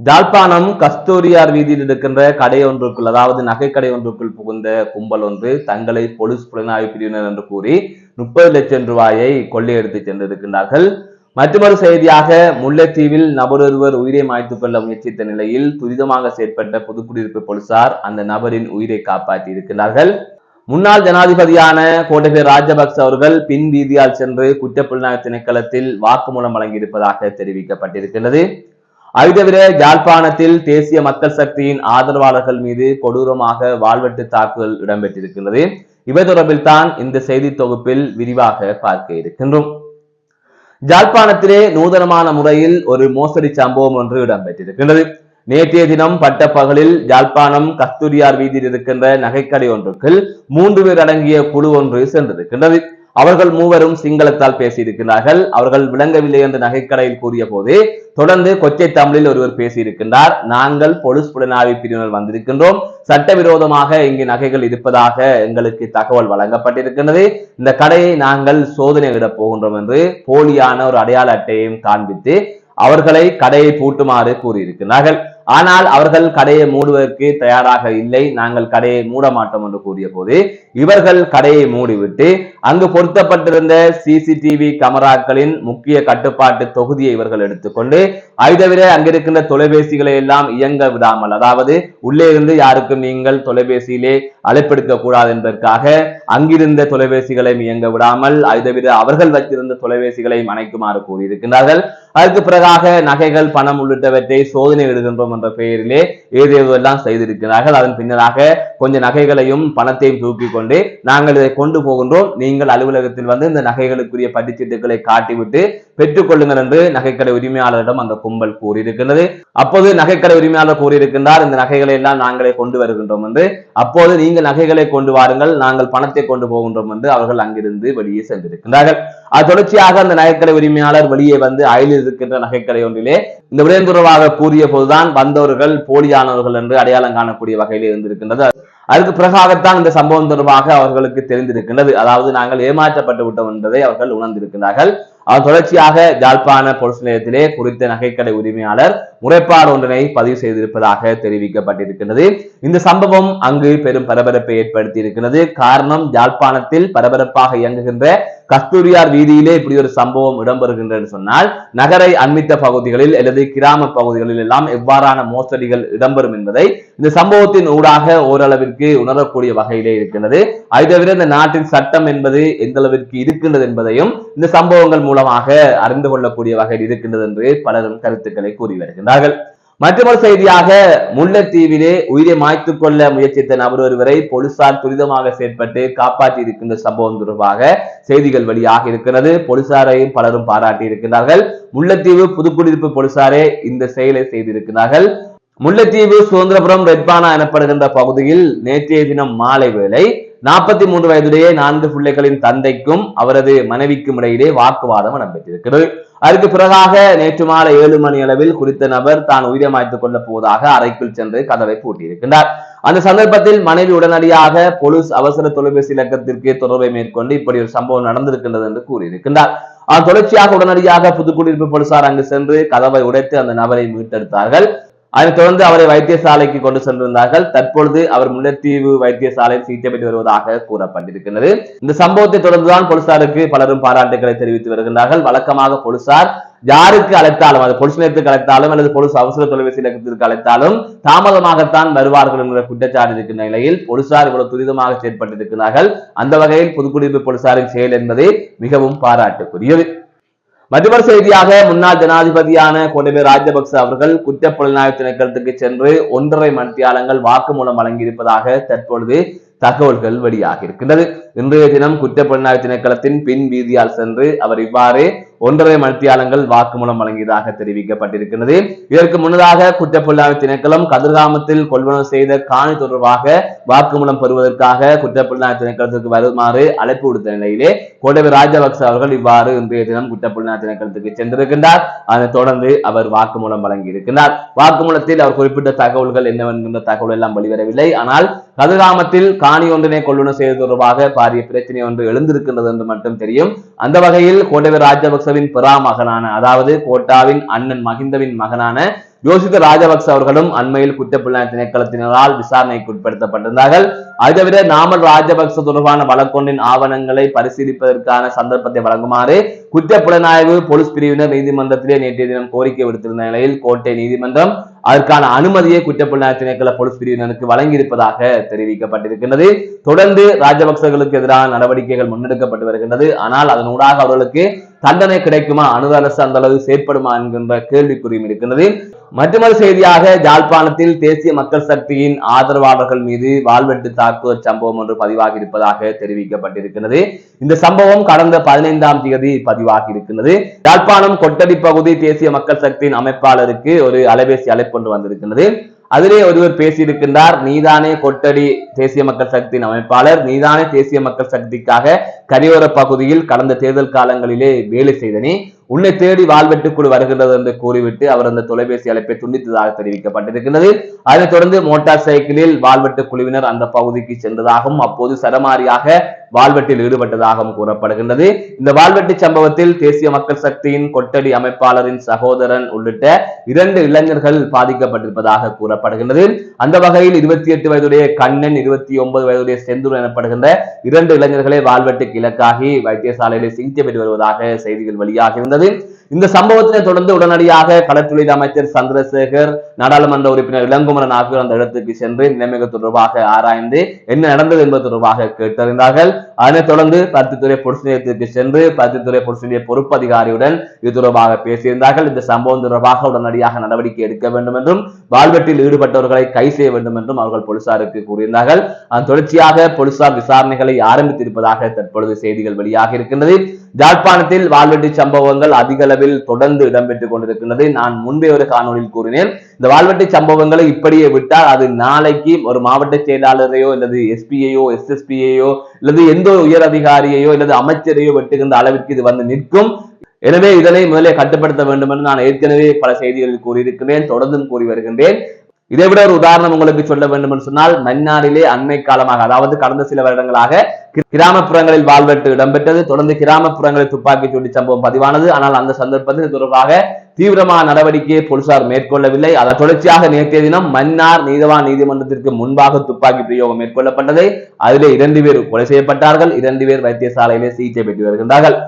ஜாழ்ப்பாணம் கஸ்தூரியார் வீதியில் இருக்கின்ற கடை ஒன்றுக்குள், அதாவது நகைக்கடை ஒன்றுக்குள் புகுந்த கும்பல் ஒன்று தங்களை போலீஸ் புலனாய்வு பிரிவினர் என்று கூறி 30 லட்சம் ரூபாயை கொள்ளையடித்து சென்றிருக்கின்றார்கள். மற்றொரு செய்தியாக, முல்லைத்தீவில் நபரொருவர் உயிரை மாய்த்துக் கொள்ள முயற்சித்த நிலையில் துரிதமாக செயற்பட்ட புதுக்குடியிருப்பு போலீசார் அந்த நபரின் உயிரை காப்பாற்றி இருக்கிறார்கள். முன்னாள் ஜனாதிபதியான கோட்டபய ராஜபக்ச அவர்கள் பின் வீதியால் சென்று குற்றப்புலனாய்வு திணைக்களத்தில் வாக்குமூலம் வழங்கியிருப்பதாக தெரிவிக்கப்பட்டிருக்கிறது. அதுதவிர யாழ்ப்பாணத்தில் தேசிய மக்கள் சக்தியின் ஆதரவாளர்கள் மீது கொடூரமாக வாழ்வெட்டு தாக்குதல் இடம்பெற்றிருக்கிறது. இவை தொடர்பில் தான் இந்த செய்தி தொகுப்பில் விரிவாக பார்க்க இருக்கின்றோம். யாழ்ப்பாணத்திலே நூதனமான முறையில் ஒரு மோசடி சம்பவம் ஒன்று இடம்பெற்றிருக்கின்றது. நேற்றைய தினம் பட்டப்பகலில் யாழ்ப்பாணம் கஸ்தூரியார் வீதியில் இருக்கின்ற நகைக்கடை ஒன்றுக்குள் 3 பேர் அடங்கிய குழு ஒன்று சென்றிருக்கின்றது. அவர்கள் மூவரும் சிங்களத்தால் பேசியிருக்கிறார்கள். அவர்கள் விளங்கவில்லை என்று நகைக்கடையில் கூறிய போது தொடர்ந்து கொச்சை தமிழில் ஒருவர் பேசியிருக்கின்றார். நாங்கள் போலீஸ் புலனாய்வு பிரிவினர் வந்திருக்கின்றோம், சட்டவிரோதமாக இங்கு நகைகள் இருப்பதாக எங்களுக்கு தகவல் வழங்கப்பட்டிருக்கின்றது, இந்த கடையை நாங்கள் சோதனையிடப் போகின்றோம் என்று போலியான ஒரு அடையாள அட்டையையும் காண்பித்து அவர்களை கடையை பூட்டுமாறு கூறியிருக்கிறார்கள். ஆனால் அவர்கள் கடையை மூடுவதற்கு தயாராக இல்லை, நாங்கள் கடையை மூட மாட்டோம் என்று கூறிய போது இவர்கள் கடையை மூடிவிட்டு அங்கு பொருத்தப்பட்டிருந்த சிசிடிவி கேமராக்களின் முக்கிய கட்டுப்பாட்டு தொகுதியை இவர்கள் எடுத்துக்கொண்டு ஐதவிர அங்கிருக்கின்ற தொலைபேசிகளை எல்லாம் இயங்க விடாமல், அதாவது உள்ளே இருந்து யாருக்கும் நீங்கள் தொலைபேசியிலே அழைப்பெடுக்க கூடாது என்பதற்காக அங்கிருந்த தொலைபேசிகளை இயங்க விடாமல் ஐதவிர அவர்கள் வைத்திருந்த தொலைபேசிகளை அணைக்குமாறு கூறியிருக்கிறார்கள். அதற்கு பிறகாக நகைகள், பணம் உள்ளிட்டவற்றை சோதனை இடுகின்றோம் என்ற பெயரிலே ஏதேவெல்லாம் செய்திருக்கிறார்கள். அதன் பின்னராக கொஞ்சம் நகைகளையும் பணத்தையும் தூக்கி கொண்டு நாங்கள் இதை கொண்டு போகின்றோம், நீங்கள் அலுவலகத்தில் வந்து இந்த நகைகளுக்குரிய பட்டிச்சீட்டுகளை காட்டிவிட்டு பெற்றுக் கொள்ளுங்கள் என்று நகைக்கடை உரிமையாளரிடம் அந்த கும்பல் கூறியிருக்கின்றது. அப்போது நகைக்கடை உரிமையாளர் கூறியிருக்கின்றார், இந்த நகைகளை எல்லாம் நாங்களே கொண்டு வருகின்றோம் என்று. அப்போது நீங்கள் நகைகளை கொண்டு வாருங்கள், நாங்கள் பணத்தை கொண்டு போகின்றோம் என்று அவர்கள் அங்கிருந்து வெளியே சென்றிருக்கின்றார்கள். அது தொடர்ச்சியாக அந்த நகைக்கடை உரிமையாளர் வெளியே வந்து அயலில் இருக்கின்ற நகைக்கடை ஒன்றிலே இந்த விடயந்துறவாக கூறிய போதுதான் வந்தவர்கள் போலியானவர்கள் என்று அடையாளம் காணக்கூடிய வகையில் இருந்திருக்கின்றது. அதுக்கு பிறகாகத்தான் இந்த சம்பவம் தொடர்பாக அவர்களுக்கு தெரிந்திருக்கின்றது, அதாவது நாங்கள் ஏமாற்றப்பட்டு விட்டோம் என்பதை அவர்கள் உணர்ந்திருக்கிறார்கள். அவர் தொடர்ச்சியாக யாழ்ப்பாண போலீஸ் நிலையத்திலே குறித்த நகைக்கடை உரிமையாளர் முறைப்பாடு ஒன்றினை பதிவு செய்திருப்பதாக தெரிவிக்கப்பட்டிருக்கிறது. இந்த சம்பவம் அங்கு பெரும் பரபரப்பை ஏற்படுத்தி இருக்கிறது. காரணம், யாழ்ப்பாணத்தில் பரபரப்பாக இயங்குகின்ற கஸ்தூரியார் வீதியிலே இப்படி ஒரு சம்பவம் இடம்பெறுகின்றது சொன்னால் நகரை அண்மித்த பகுதிகளில் அல்லது கிராம பகுதிகளில் எல்லாம் எவ்வாறான மோசடிகள் இடம்பெறும் என்பதை இந்த சம்பவத்தின் ஊடாக ஓரளவிற்கு உணரக்கூடிய வகையிலே இருக்கின்றது. அதை தவிர இந்த நாட்டின் சட்டம் என்பது எந்த அளவிற்கு இருக்கின்றது என்பதையும் இந்த சம்பவங்கள் மூலமாக அறிந்து கொள்ளக்கூடிய வகையில் இருக்கின்றது என்று பலரும் கருத்துக்களை கூறி வருகின்றார்கள். மற்றொரு செய்தியாக, முல்லைத்தீவிலே உயிரை மாய்த்துக் கொள்ள முயற்சித்த நபர் ஒருவரை போலீசார் துரிதமாக செயற்பட்டு காப்பாற்றி இருக்கின்ற சம்பவம் தொடர்பாக செய்திகள் வெளியாக இருக்கிறது. போலீசாரையும் பலரும் பாராட்டி இருக்கிறார்கள். முல்லைத்தீவு புதுக்குடியிருப்பு போலீசாரே இந்த செயலை செய்திருக்கிறார்கள். முல்லைத்தீவு சுதந்திரபுரம் ரெட்பானா எனப்படுகின்ற பகுதியில் நேற்றைய தினம் மாலை வேளை 43 வயதுடைய 4 பிள்ளைகளின் தந்தைக்கும் அவரது மனைவிக்கும் இடையிலே வாக்குவாதம் இடம்பெற்றிருக்கிறது. அதற்கு பிறகாக நேற்று மாலை 7 மணி அளவில் குறித்த நபர் தான் உயிரை மாய்த்துக் கொள்ளப் போவதாக அறைக்குள் சென்று கதவை பூட்டியிருக்கின்றார். அந்த சந்தர்ப்பத்தில் மனைவி உடனடியாக போலீஸ் அவசர தொலைபேசி இலக்கத்திற்கு தொடர்பை மேற்கொண்டு இப்படி ஒரு சம்பவம் நடந்திருக்கின்றது என்று கூறியிருக்கின்றார். தொடர்ச்சியாக உடனடியாக புதுக்குடியிருப்பு போலீசார் அங்கு சென்று கதவை உடைத்து அந்த நபரை மீட்டெடுத்தார்கள். அதைத் தொடர்ந்து அவரை வைத்தியசாலைக்கு கொண்டு சென்றிருந்தார்கள். தற்பொழுது அவர் முல்லைத்தீவு வைத்தியசாலையில் சிகிச்சை பெற்று வருவதாக கூறப்பட்டிருக்கிறது. இந்த சம்பவத்தை தொடர்ந்துதான் போலீசாருக்கு பலரும் பாராட்டுகளை தெரிவித்து வருகின்றார்கள். வழக்கமாக போலீசார் யாருக்கு அழைத்தாலும், அது போலீஸ் நிலையத்துக்கு அழைத்தாலும் அல்லது போலீஸ் அவசர தொலைபேசி இலக்கத்திற்கு அழைத்தாலும் தாமதமாகத்தான் வருவார்கள் என்ற குற்றச்சாட்டு இருக்கின்ற நிலையில் போலீசார் இவ்வளவு துரிதமாக செயற்பட்டிருக்கிறார்கள். அந்த வகையில் புதுக்குடியிருப்பு போலீசாரின் செயல் என்பது மிகவும் பாராட்டுக்குரியது. மற்றொரு செய்தியாக, முன்னாள் ஜனாதிபதியான கோட்டபய ராஜபக்ச அவர்கள் குற்றப்புலனாய்வு திணைக்களத்துக்கு சென்று 1.5 மணித்தியாலங்கள் வாக்குமூலம் வழங்கியிருப்பதாக தற்பொழுது தகவல்கள் வெளியாக இருக்கின்றது. இன்றைய தினம் குற்றப்புலனாய்வு திணைக்களத்தின் பின் வீதியால் சென்று அவர் இவ்வாறு 1.5 மணித்தியாலங்கள் வாக்குமூலம் வழங்கியதாக தெரிவிக்கப்பட்டிருக்கிறது. இதற்கு முன்னதாக குற்றப்புலனாய்வு திணைக்களம் கதிர்காமத்தில் கொள்வனவு செய்த காணி தொடர்பாக வாக்குமூலம் பெறுவதற்காக குற்றப்புலனாய்வு திணைக்களத்திற்கு வருமாறு அழைப்பு விடுத்த நிலையிலே கோட்டபய ராஜபக்ச அவர்கள் இவ்வாறு இன்றைய தினம் குற்றப்புலனாய்வு திணைக்களத்துக்கு சென்றிருக்கின்றார். அதனைத் தொடர்ந்து அவர் வாக்குமூலம் வழங்கி இருக்கின்றார். வாக்குமூலத்தில் அவர் குறிப்பிட்ட தகவல்கள் என்னவென்கின்ற தகவல் எல்லாம் வெளிவரவில்லை. ஆனால் கதிர்காமத்தில் காணி ஒன்றினை கொள்வனவு செய்வது தொடர்பாக பாரிய பிரச்சனை ஒன்று எழுந்திருக்கின்றது என்று மட்டும் தெரியும். அந்த வகையில் கோட்டபய ராஜபக்சவின் பெறா மகனான, அதாவது கோட்டாவின் அண்ணன் மகிந்தவின் மகனான யோசித்த ராஜபக்ச அவர்களும் அண்மையில் குற்றப்புலனாய்வு திணைக்களத்தினரால் விசாரணைக்கு உட்படுத்தப்பட்டிருந்தார்கள். அது தவிர நாமல் ராஜபக்ச தொடர்பான வழக்கொன்றின் ஆவணங்களை பரிசீலிப்பதற்கான சந்தர்ப்பத்தை வழங்குமாறு குற்றப்புலனாய்வு போலீஸ் பிரிவினர் நீதிமன்றத்திலே நேற்றைய தினம் கோரிக்கை விடுத்திருந்த நிலையில் கோட்டை நீதிமன்றம் அதற்கான அனுமதியை குற்றப்புலனாய்வு திணைக்கள போலீஸ் பிரிவினருக்கு வழங்கியிருப்பதாக தெரிவிக்கப்பட்டிருக்கின்றது. தொடர்ந்து ராஜபக்சர்களுக்கு எதிரான நடவடிக்கைகள் முன்னெடுக்கப்பட்டு வருகின்றது. ஆனால் அதனூடாக அவர்களுக்கு தண்டனை கிடைக்குமா, அனுர அரசு அந்த அளவு செயற்படுமா என்கின்ற கேள்விக்குறியும் இருக்கின்றது. மற்றொரு செய்தியாக யாழ்ப்பாணத்தில் தேசிய மக்கள் சக்தியின் ஆதரவாளர்கள் மீது வாள்வெட்டு தாக்குதல் சம்பவம் ஒன்று பதிவாகி இருப்பதாக தெரிவிக்கப்பட்டிருக்கிறது. இந்த சம்பவம் கடந்த 15ஆம் தேதி பதிவாகி இருக்கின்றது. யாழ்ப்பாணம் கொட்டடி பகுதி தேசிய மக்கள் சக்தியின் அமைப்பாளருக்கு ஒரு அலைபேசி அழைப்பு ஒன்று வந்திருக்கின்றது. அதிலே ஒருவர் பேசியிருக்கின்றார், நீதானே கொட்டடி தேசிய மக்கள் சக்தியின் அமைப்பாளர், நீதானே தேசிய மக்கள் சக்திக்காக கரையோர பகுதியில் கடந்த தேர்தல் காலங்களிலே வேலை செய்தனே, உன்னை தேடி வாள்வெட்டுக்குழு வருகின்றது என்று கூறிவிட்டு அவர் அந்த தொலைபேசி அழைப்பை துண்டித்ததாக தெரிவிக்கப்பட்டிருக்கிறது. அதனைத் தொடர்ந்து மோட்டார் சைக்கிளில் வாள்வெட்டு குழுவினர் அந்த பகுதிக்கு சென்றதாகவும் அப்போது சரமாரியாக வாள்வெட்டில் ஈடுபட்டதாகவும் கூறப்படுகின்றது. இந்த வாள்வெட்டு சம்பவத்தில் தேசிய மக்கள் சக்தியின் கொட்டடி அமைப்பாளரின் சகோதரன் உள்ளிட்ட 2 இளைஞர்கள் பாதிக்கப்பட்டிருப்பதாக கூறப்படுகின்றது. அந்த வகையில் 28 வயதுடைய கண்ணன், 29 வயதுடைய செந்தூர் எனப்படுகின்ற 2 இளைஞர்களே வாள்வெட்டுக்கு இலக்காகி வைத்தியசாலையிலே சிகிச்சை பெற்று வருவதாக செய்திகள் வெளியாகி இருந்தது. இந்த சம்பவத்தினை தொடர்ந்து உடனடியாக களத்தொழில் அமைச்சர் சந்திரசேகர், நாடாளுமன்ற உறுப்பினர் இளங்குமரன் ஆகியோர் அந்த இடத்துக்கு சென்று நிலைமைகள் தொடர்பாக ஆராய்ந்து என்ன நடந்தது என்பது தொடர்பாக கேட்டறிந்தார்கள். அதனைத் தொடர்ந்து பருத்தித்துறை பொலிஸ் நிலையத்திற்கு சென்று பருத்தித்துறை பொலிஸ் நிலைய பொறுப்பு அதிகாரியுடன் இது தொடர்பாக பேசியிருந்தார்கள். இந்த சம்பவம் தொடர்பாக உடனடியாக நடவடிக்கை எடுக்க வேண்டும் என்றும் வாள்வெட்டில் ஈடுபட்டவர்களை கைது செய்ய வேண்டும் என்றும் அவர்கள் போலீசாருக்கு கூறியிருந்தார்கள். அதன் தொடர்ச்சியாக போலீசார் விசாரணைகளை ஆரம்பித்திருப்பதாக தற்பொழுது செய்திகள் வெளியாக இருக்கின்றது. யாழ்ப்பாணத்தில் வாள்வெட்டு சம்பவங்கள் அதிக அளவில் தொடர்ந்து இடம்பெற்றுக் கொண்டிருக்கின்றது. நான் முன்பே ஒரு காணொலியில் கூறினேன், இந்த வாள்வெட்டு சம்பவங்களை இப்படியே விட்டால் அது நாளைக்கு ஒரு மாவட்ட செயலாளரையோ அல்லது எஸ்பியையோ எஸ்எஸ்பியையோ அல்லது எந்த உயர் அதிகாரியையோ அல்லது அமைச்சரையோ வெட்டுகின்ற அளவிற்கு இது வந்து நிற்கும். எனவே இதனை முதலே கட்டுப்படுத்த வேண்டும் என்று நான் ஏற்கனவே பல செய்திகளில் கூறியிருக்கிறேன், தொடர்ந்தும் கூறி வருகின்றேன். இதை விட ஒரு உதாரணம் உங்களுக்கு சொல்ல வேண்டும் என்று சொன்னால், மன்னாரிலே அண்மை காலமாக, அதாவது கடந்த சில வருடங்களாக கிராமப்புறங்களில் வாள்வெட்டு இடம்பெற்றது. தொடர்ந்து கிராமப்புறங்களில் துப்பாக்கி சூடு சம்பவம் பதிவானது. ஆனால் அந்த சந்தர்ப்பத்தில் தொடர்பாக தீவிரமான நடவடிக்கையை போலீசார் மேற்கொள்ளவில்லை. அதன் தொடர்ச்சியாக நேற்றைய தினம் மன்னார் நீதவான் நீதிமன்றத்திற்கு முன்பாக துப்பாக்கி பிரயோகம் மேற்கொள்ளப்பட்டது. அதிலே 2 பேர் கொலை செய்யப்பட்டார்கள், 2 பேர் வைத்தியசாலையிலே சிகிச்சை பெற்று வருகின்றார்கள்.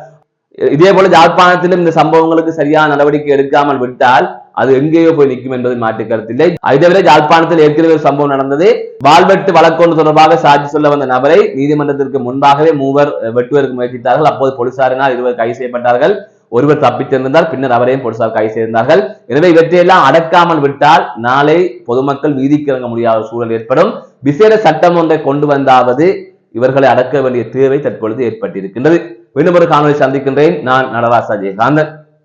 இதே போல யாழ்ப்பாணத்திலும் இந்த சம்பவங்களுக்கு சரியான நடவடிக்கை எடுக்காமல் விட்டால் அது எங்கேயோ போய் நிற்கும் என்பது மாற்று கருத்தில்லை. இதை விட யாழ்ப்பாணத்தில் ஏற்கனவே சம்பவம் நடந்தது. வாள்வெட்டு வழக்கொன்று தொடர்பாக சாட்சி சொல்ல வந்த நபரை நீதிமன்றத்திற்கு முன்பாகவே 3 வெட்டுவதற்கு முயற்சித்தார்கள். அப்போது போலீசாரினால் 2 கைது செய்யப்பட்டார்கள். ஒருவர் தப்பிச் சென்றிருந்தார், பின்னர் அவரையும் போலீசார் கைது செய்திருந்தார்கள். எனவே இவற்றையெல்லாம் அடக்காமல் விட்டால் நாளை பொதுமக்கள் வீதிக்கு இறங்க முடியாத சூழல் ஏற்படும். விசேட சட்டம் ஒன்றை கொண்டு வந்தாவது இவர்களை அடக்க வேண்டிய தேவை தற்பொழுது ஏற்பட்டிருக்கின்றது. மீண்டும் ஒரு காணொலி சந்திக்கின்றேன். நான் நடராசா ஜெயகாந்தன்.